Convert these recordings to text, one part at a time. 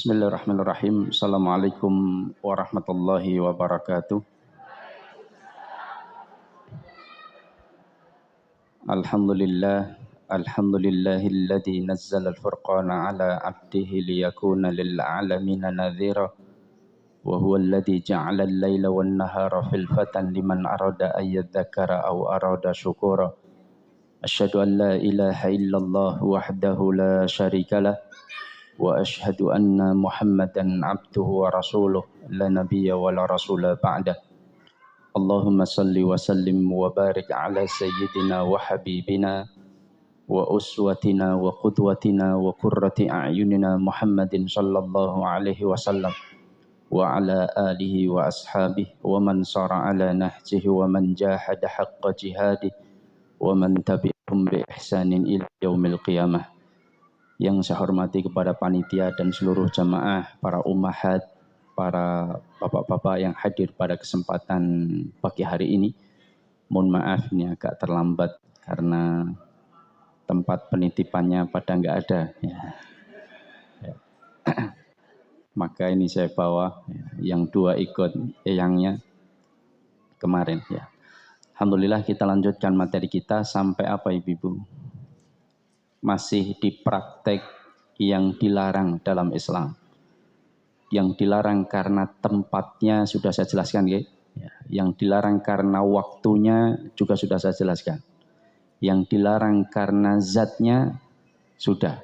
Bismillahirrahmanirrahim. Assalamualaikum warahmatullahi wabarakatuh. Alhamdulillahilladzi nazzala al-furqana ala 'abdihi liyakuna lil 'alamina nadhira. Wa huwa alladzi ja'ala al-laila wan nahara khilfatan liman arada ay yadhakkara aw arada syukura. Asyhadu an la ilaha illallah wahdahu la syarikalah. Wa ashhadu anna Muhammadan abduhu wa rasuluh la nabiyya wa la rasula ba'dah. Allahumma salli wa sallim wa barik ala sayyidina wa habibina wa uswatina wa qudwatina wa qurrati a'yunina Muhammadin sallallahu alaihi wasallam wa ala alihi wa ashabihi wa man sara ala nahjihi wa man jahada haqqa jihadi wa man tabi'ahum bi ihsanin ila yaumil qiyamah. Yang saya hormati kepada panitia dan seluruh jamaah, para ummahat, para bapak-bapak yang hadir pada kesempatan pagi hari ini. Mohon maaf ini agak terlambat karena tempat penitipannya pada nggak ada. Ya. Maka ini saya bawa yang dua ikut eyangnya kemarin. Ya. Alhamdulillah kita lanjutkan materi kita sampai apa Ibu-Ibu? Masih di praktek yang dilarang dalam Islam. Yang dilarang karena tempatnya sudah saya jelaskan ya. Yang dilarang karena waktunya juga sudah saya jelaskan. Yang dilarang karena zatnya sudah.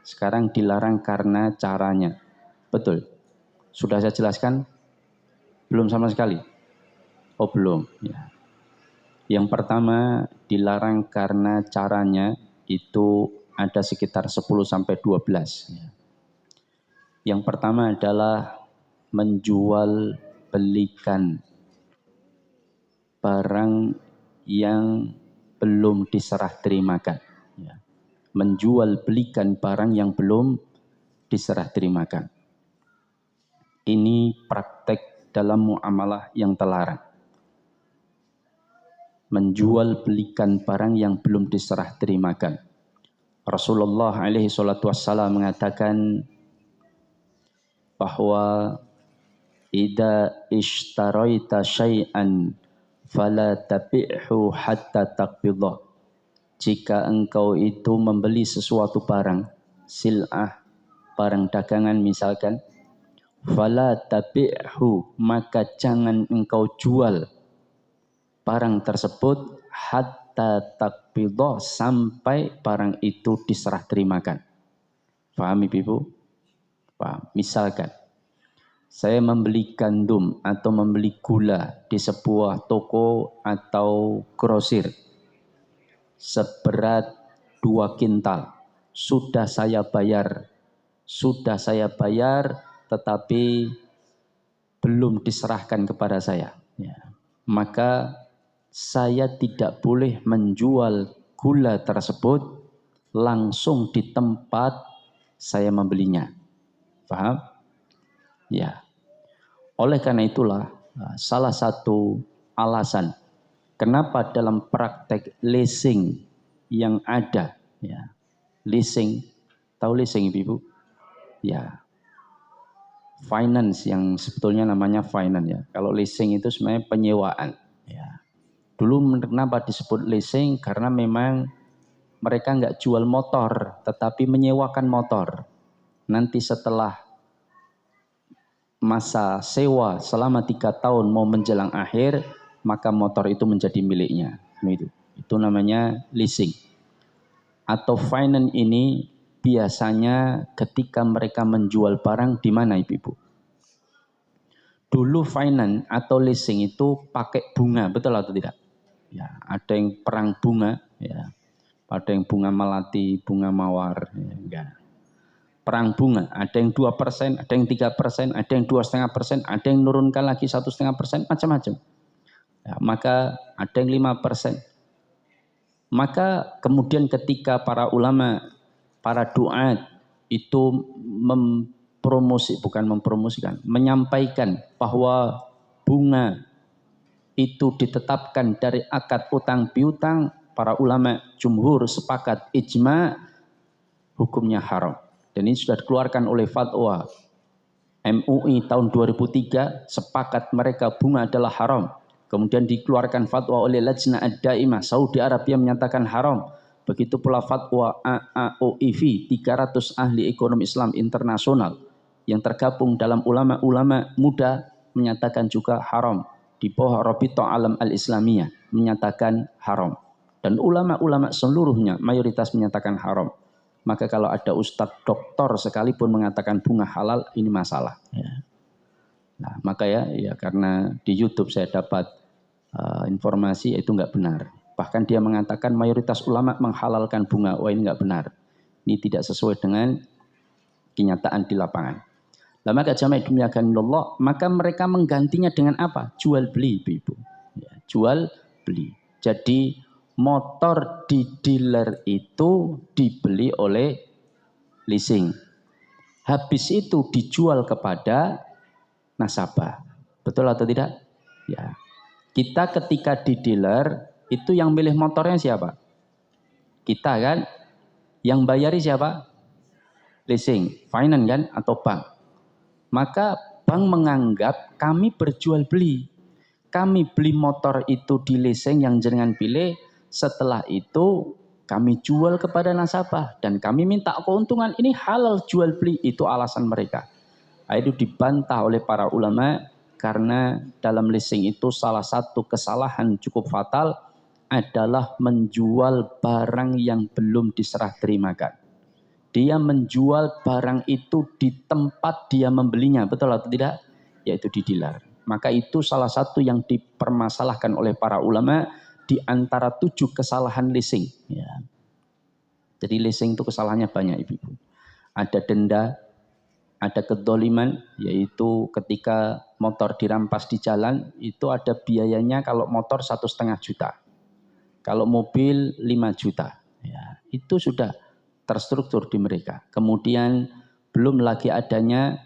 Sekarang dilarang karena caranya. Betul. Sudah saya jelaskan? Belum sama sekali? Oh belum. Ya. Yang pertama dilarang karena caranya itu ada sekitar 10-12. Yang pertama adalah menjual belikan barang yang belum diserah terimakan. Menjual belikan barang yang belum diserah terimakan. Ini praktek dalam muamalah yang terlarang. Menjual belikan barang yang belum diserah terimakan. Rasulullah alaihi salatu wassalam mengatakan bahwa idza ishtaraita syai'an fala tabi'hu hatta taqbidah. Jika engkau itu membeli sesuatu barang, sil'ah, barang dagangan misalkan, fala tabi'hu, maka jangan engkau jual barang tersebut hatta taqbidah, sampai barang itu diserah terimakan. Paham Ibu? Paham. Misalkan saya membeli gandum atau membeli gula di sebuah toko atau grosir seberat 2 kintal. Sudah saya bayar tetapi belum diserahkan kepada saya. Ya. Maka saya tidak boleh menjual gula tersebut langsung di tempat saya membelinya. Paham? Ya. Oleh karena itulah salah satu alasan kenapa dalam praktek leasing yang ada, ya, leasing, tahu leasing Ibu? Ya. Finance yang sebetulnya namanya finance ya. Kalau leasing itu sebenarnya penyewaan. Ya. Dulu kenapa disebut leasing? Karena memang mereka nggak jual motor, tetapi menyewakan motor. Nanti setelah masa sewa selama 3 tahun mau menjelang akhir, maka motor itu menjadi miliknya. Itu namanya leasing. Atau finance ini biasanya ketika mereka menjual barang di mana Ibu? Dulu finance atau leasing itu pakai bunga, betul atau tidak? Ya, ada yang perang bunga, ya. Ada yang bunga melati, bunga mawar, ya, enggak. Perang bunga, ada yang 2%, ada yang 3%, ada yang 2,5%, ada yang menurunkan lagi 1,5%, macam-macam. Ya, maka ada yang 5%. Maka kemudian ketika para ulama, para duat itu menyampaikan bahwa bunga itu ditetapkan dari akad utang piutang, para ulama jumhur sepakat ijma hukumnya haram. Dan ini sudah dikeluarkan oleh fatwa MUI tahun 2003 sepakat mereka bunga adalah haram. Kemudian dikeluarkan fatwa oleh Lajnah Ad-Daimah Saudi Arabia menyatakan haram. Begitu pula fatwa AAOIV 300 ahli ekonomi Islam internasional yang tergabung dalam ulama-ulama muda menyatakan juga haram. Di bawah Rabithah Alam Al-Islamiyah menyatakan haram. Dan ulama-ulama seluruhnya mayoritas menyatakan haram. Maka kalau ada ustadz doktor sekalipun mengatakan bunga halal, ini masalah. Ya. Nah, maka ya karena di YouTube saya dapat informasi itu enggak benar. Bahkan dia mengatakan mayoritas ulama menghalalkan bunga. Wah, ini enggak benar. Ini tidak sesuai dengan kenyataan di lapangan. Nah, maka jamaah dimuliakan Allah, maka mereka menggantinya dengan apa? Jual beli, Ibu. Ya, jual beli. Jadi motor di dealer itu dibeli oleh leasing. Habis itu dijual kepada nasabah. Betul atau tidak? Ya. Kita ketika di dealer itu yang milih motornya siapa? Kita kan? Yang bayari siapa? Leasing, finance kan atau bank. Maka bank menganggap kami berjual beli. Kami beli motor itu di leasing yang jenengan pilih. Setelah itu kami jual kepada nasabah dan kami minta keuntungan. Ini halal jual beli, itu alasan mereka. Itu dibantah oleh para ulama karena dalam leasing itu salah satu kesalahan cukup fatal adalah menjual barang yang belum diserah terimakan. Dia menjual barang itu di tempat dia membelinya, betul atau tidak? Yaitu di dealer. Maka itu salah satu yang dipermasalahkan oleh para ulama di antara 7 kesalahan leasing. Ya. Jadi leasing itu kesalahannya banyak, Ibu. Ada denda, ada kedoliman, yaitu ketika motor dirampas di jalan, itu ada biayanya kalau motor 1,5 juta. Kalau mobil 5 juta. Ya, itu sudah terstruktur di mereka. Kemudian belum lagi adanya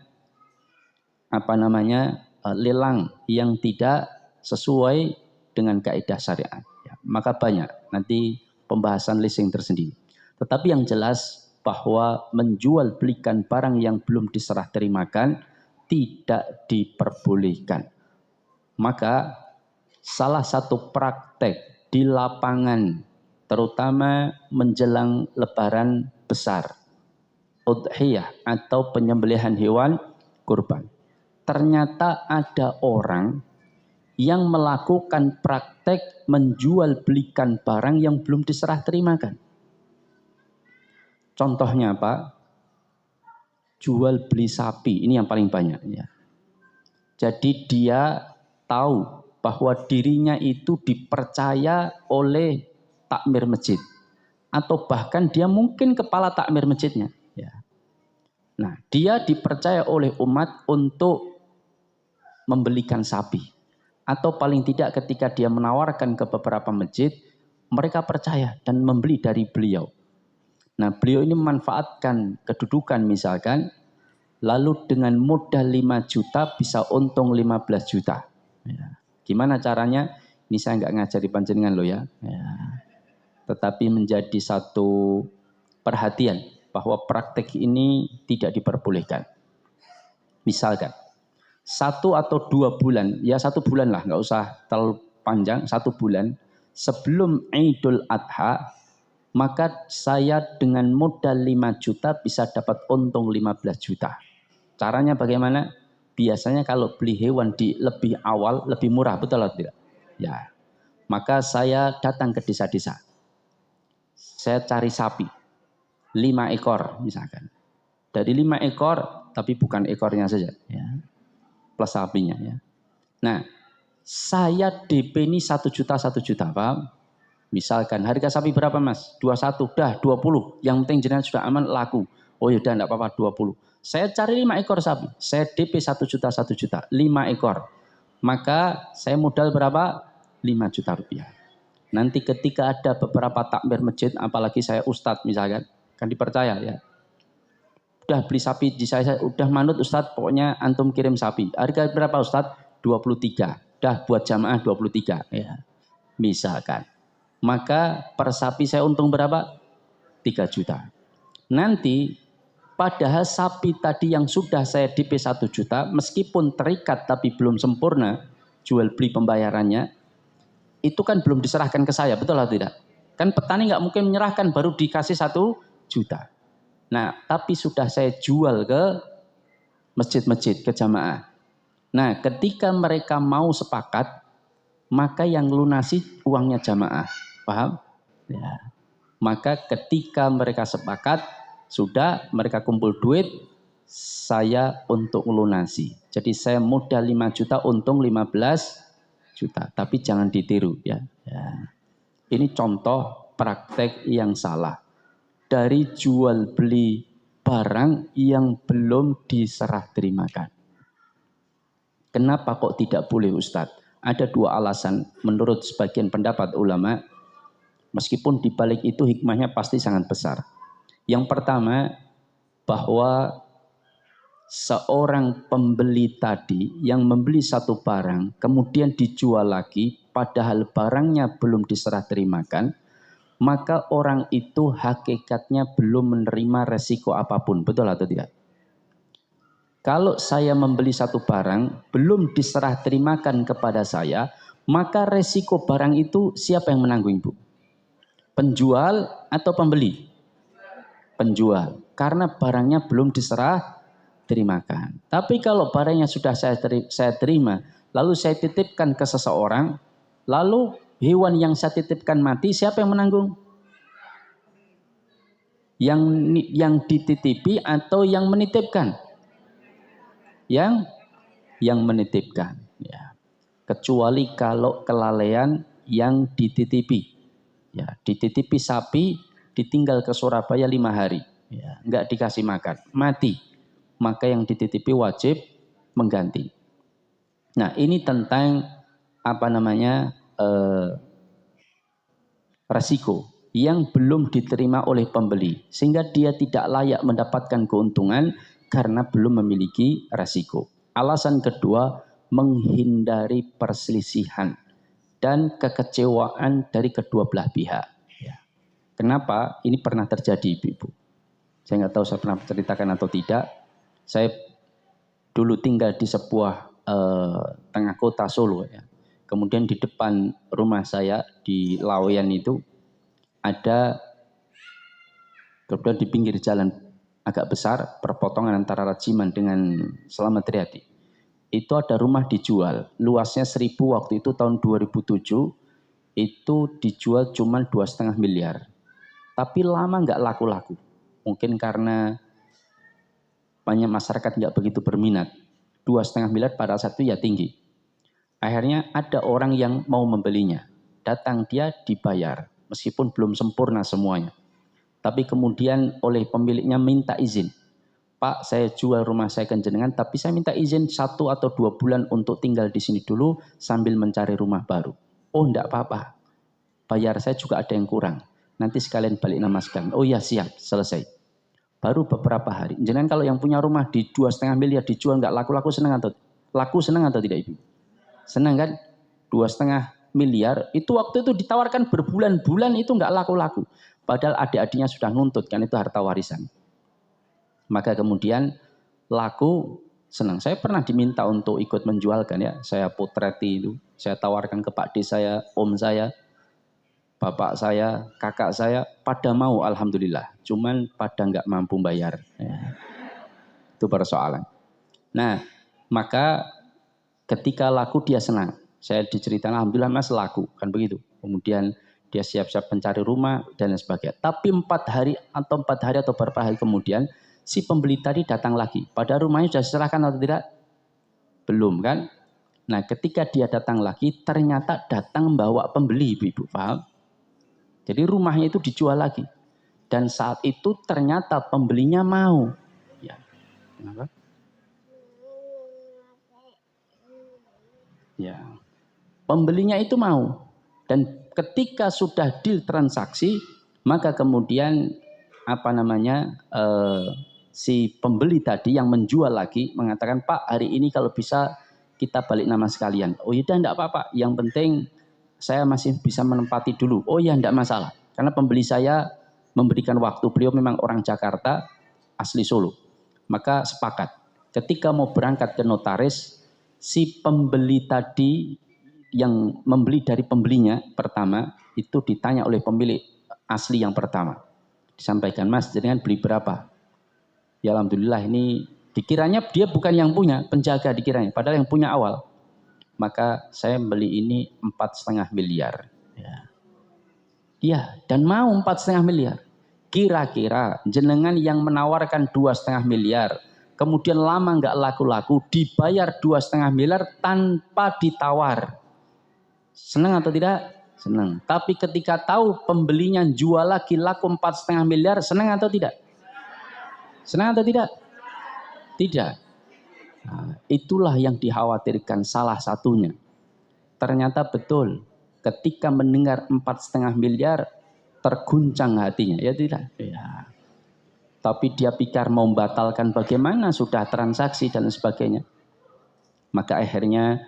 lelang yang tidak sesuai dengan kaidah syariat. Ya, maka banyak nanti pembahasan leasing tersendiri. Tetapi yang jelas bahwa menjual belikan barang yang belum diserah terimakan tidak diperbolehkan. Maka salah satu praktek di lapangan terutama menjelang lebaran besar, udhiyah atau penyembelihan hewan kurban. Ternyata ada orang yang melakukan praktek menjual belikan barang yang belum diserah terimakan. Contohnya apa? Jual beli sapi, ini yang paling banyak. Ya. Jadi dia tahu bahwa dirinya itu dipercaya oleh takmir masjid. Atau bahkan dia mungkin kepala takmir masjidnya. Ya. Nah, dia dipercaya oleh umat untuk membelikan sapi. Atau paling tidak ketika dia menawarkan ke beberapa masjid, mereka percaya dan membeli dari beliau. Nah, beliau ini memanfaatkan kedudukan misalkan, lalu dengan modal 5 juta bisa untung 15 juta. Ya. Gimana caranya? Ini saya nggak ngajari panjenengan loh ya. Ya. Tetapi menjadi satu perhatian bahwa praktek ini tidak diperbolehkan. Misalkan, 1 atau 2 bulan, ya 1 bulan lah, nggak usah terlalu panjang, 1 bulan sebelum Idul Adha, maka saya dengan modal 5 juta bisa dapat untung 15 juta. Caranya bagaimana? Biasanya kalau beli hewan di lebih awal, lebih murah, betul atau tidak? Ya. Maka saya datang ke desa-desa. Saya cari sapi, 5 ekor misalkan. Dari 5 ekor, tapi bukan ekornya saja. Ya. Plus sapinya. Ya. Nah, saya DP ini 1 juta, 1 juta, paham? Misalkan harga sapi berapa mas? 21, dah 20. Yang penting jenengan sudah aman, laku. Oh yaudah enggak apa-apa 20. Saya cari 5 ekor sapi. Saya DP 1 juta, 1 juta. 5 ekor. Maka saya modal berapa? 5 juta rupiah. Nanti ketika ada beberapa takmir masjid, apalagi saya ustadz misalkan, kan dipercaya ya. Udah beli sapi di saya udah manut ustadz, pokoknya antum kirim sapi. Harga berapa ustadz? 23. Dah buat jamaah 23 ya. Misalkan. Maka per sapi saya untung berapa? 3 juta. Nanti Padahal sapi tadi yang sudah saya DP 1 juta, meskipun terikat tapi belum sempurna jual beli pembayarannya, itu kan belum diserahkan ke saya, betul atau tidak? Kan petani nggak mungkin menyerahkan baru dikasih 1 juta. Nah, tapi sudah saya jual ke masjid-masjid, ke jamaah. Nah, ketika mereka mau sepakat, maka yang lunasi uangnya jamaah. Paham? Ya. Maka ketika mereka sepakat, sudah mereka kumpul duit, saya untuk melunasi. Jadi saya modal 5 juta, untung 15 juta. Tapi jangan ditiru ya. Ini contoh praktek yang salah. Dari jual beli barang yang belum diserah terimakan. Kenapa kok tidak boleh Ustadz? Ada 2 alasan menurut sebagian pendapat ulama. Meskipun dibalik itu hikmahnya pasti sangat besar. Yang pertama, bahwa seorang pembeli tadi yang membeli satu barang, kemudian dijual lagi, padahal barangnya belum diserah terimakan, maka orang itu hakikatnya belum menerima resiko apapun. Betul atau tidak? Kalau saya membeli satu barang, belum diserah terimakan kepada saya, maka resiko barang itu siapa yang menanggung, Ibu? Penjual atau pembeli? Penjual. Karena barangnya belum diserah terimakan. Tapi kalau barangnya sudah saya terima, lalu saya titipkan ke seseorang, lalu hewan yang saya titipkan mati, siapa yang menanggung? Yang dititipi atau yang menitipkan? Yang menitipkan. Ya. Kecuali kalau kelalaian yang dititipi. Ya, dititipi sapi, ditinggal ke Surabaya 5 hari. Ya, enggak dikasih makan, mati. Maka yang dititipi wajib mengganti. Nah, ini tentang resiko yang belum diterima oleh pembeli, sehingga dia tidak layak mendapatkan keuntungan karena belum memiliki resiko. Alasan kedua, menghindari perselisihan dan kekecewaan dari kedua belah pihak. Kenapa? Ini pernah terjadi, Ibu. Saya nggak tahu saya pernah ceritakan atau tidak. Saya dulu tinggal di sebuah tengah kota Solo. Ya. Kemudian di depan rumah saya di Laweyan itu ada, kemudian di pinggir jalan agak besar, perpotongan antara Rajiman dengan Slamet Riyadi. Itu ada rumah dijual, luasnya 1000 waktu itu tahun 2007, itu dijual cuma 2,5 miliar. Tapi lama nggak laku-laku. Mungkin karena banyak masyarakat nggak begitu berminat. 2,5 miliar pada saat itu ya tinggi. Akhirnya ada orang yang mau membelinya. Datang dia dibayar, meskipun belum sempurna semuanya. Tapi kemudian oleh pemiliknya minta izin. Pak, saya jual rumah saya ke jenengan, tapi saya minta izin 1 atau 2 bulan untuk tinggal di sini dulu sambil mencari rumah baru. Oh, enggak apa-apa. Bayar saya juga ada yang kurang. Nanti sekalian balik nama sekalian. Oh ya, siap, selesai. Baru beberapa hari. Jenengan kalau yang punya rumah di 2,5 miliar dijual enggak laku-laku, senang atau tidak, Ibu? Senang kan? 2,5 miliar itu waktu itu ditawarkan berbulan-bulan itu enggak laku-laku. Padahal adik-adiknya sudah nuntut, kan itu harta warisan. Maka kemudian laku, senang. Saya pernah diminta untuk ikut menjualkan ya. Saya potreti itu. Saya tawarkan ke Pak D saya, Om saya, Bapak saya, kakak saya. Pada mau alhamdulillah. Cuman pada nggak mampu bayar. Ya. Itu persoalan. Nah, maka ketika laku dia senang. Saya diceritakan alhamdulillah Mas laku. Kan begitu. Kemudian dia siap-siap mencari rumah dan sebagainya. Tapi 4 hari atau beberapa hari kemudian si pembeli tadi datang lagi. Padahal rumahnya sudah diserahkan atau tidak? Belum kan? Nah, ketika dia datang lagi, ternyata datang bawa pembeli, Ibu, paham? Jadi rumahnya itu dijual lagi. Dan saat itu ternyata pembelinya mau. Ya. Kenapa? Ya. Pembelinya itu mau. Dan ketika sudah deal transaksi, maka kemudian si pembeli tadi yang menjual lagi mengatakan, Pak, hari ini kalau bisa kita balik nama sekalian. Oh ya, enggak apa-apa. Yang penting saya masih bisa menempati dulu. Oh ya, enggak masalah. Karena pembeli saya memberikan waktu. Beliau memang orang Jakarta. asli Solo. Maka sepakat, ketika mau berangkat ke notaris, si pembeli tadi yang membeli dari pembelinya pertama, itu ditanya oleh pemilik asli yang pertama. Disampaikan, Mas, jenengan beli berapa? Ya alhamdulillah ini dikiranya dia bukan yang punya, penjaga dikiranya, padahal yang punya awal. Maka saya beli ini 4,5 miliar. Ya, dan mau 4,5 miliar. Kira-kira jenengan yang menawarkan 2,5 miliar, kemudian lama nggak laku-laku, dibayar 2,5 miliar tanpa ditawar. Senang atau tidak? Senang. Tapi ketika tahu pembelinya jual lagi laku 4,5 miliar, senang atau tidak? Senang atau tidak? Tidak. Nah, itulah yang dikhawatirkan salah satunya. Ternyata betul. Ketika mendengar 4,5 miliar, terguncang hatinya, ya tidak? Ya. Tapi dia pikir mau membatalkan bagaimana, sudah transaksi dan sebagainya. Maka akhirnya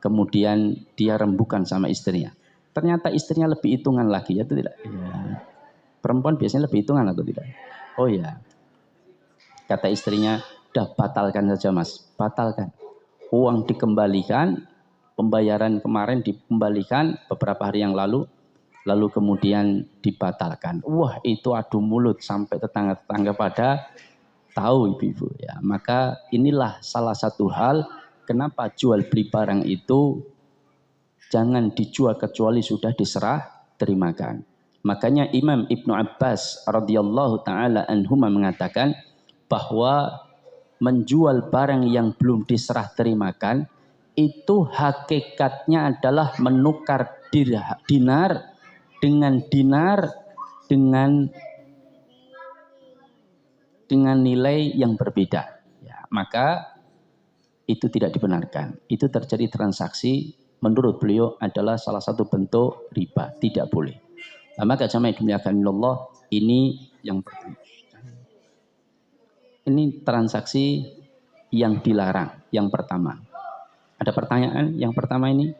kemudian dia rembukan sama istrinya. Ternyata istrinya lebih hitungan lagi, ya tidak? Ya. Perempuan biasanya lebih hitungan atau tidak? Oh ya. Kata istrinya, dah batalkan saja Mas, batalkan. Uang dikembalikan, pembayaran kemarin dikembalikan beberapa hari yang lalu kemudian dibatalkan. Wah, itu adu mulut sampai tetangga-tetangga pada tahu ibu-ibu ya. Maka inilah salah satu hal kenapa jual beli barang itu jangan dijual kecuali sudah diserah terimakan. Makanya Imam Ibnu Abbas radhiyallahu taala anhuma mengatakan bahwa menjual barang yang belum diserah terimakan itu hakikatnya adalah menukar dinar dengan nilai yang berbeda. Ya, maka itu tidak dibenarkan. Itu terjadi transaksi menurut beliau adalah salah satu bentuk riba, tidak boleh. Nah, maka jamaah dimuliakan Allah, ini yang pertama. Ini transaksi yang dilarang, yang pertama. Ada pertanyaan yang pertama ini?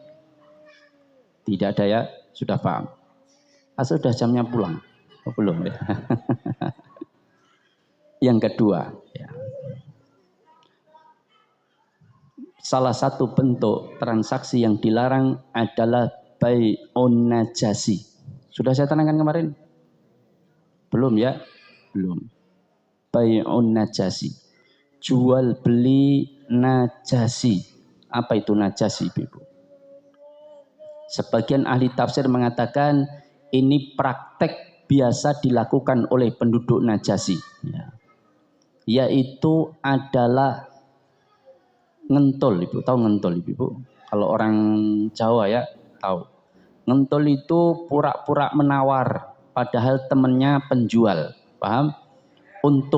Tidak ada ya, sudah paham. Sudah jamnya pulang? Oh, belum ya. Yang kedua, ya. Salah satu bentuk transaksi yang dilarang adalah bai'un najasi. Sudah saya terangkan kemarin? Belum ya? Belum. Bai'un najasi. Jual beli najasi. Apa itu najasi, Ibu? Sebagian ahli tafsir mengatakan ini praktek biasa dilakukan oleh penduduk Najasi. Ya. Yaitu adalah ngentul, Ibu. Tahu ngentul, Ibu? Kalau orang Jawa ya tahu. Ngentul itu pura-pura menawar, padahal temannya penjual. Paham? Untuk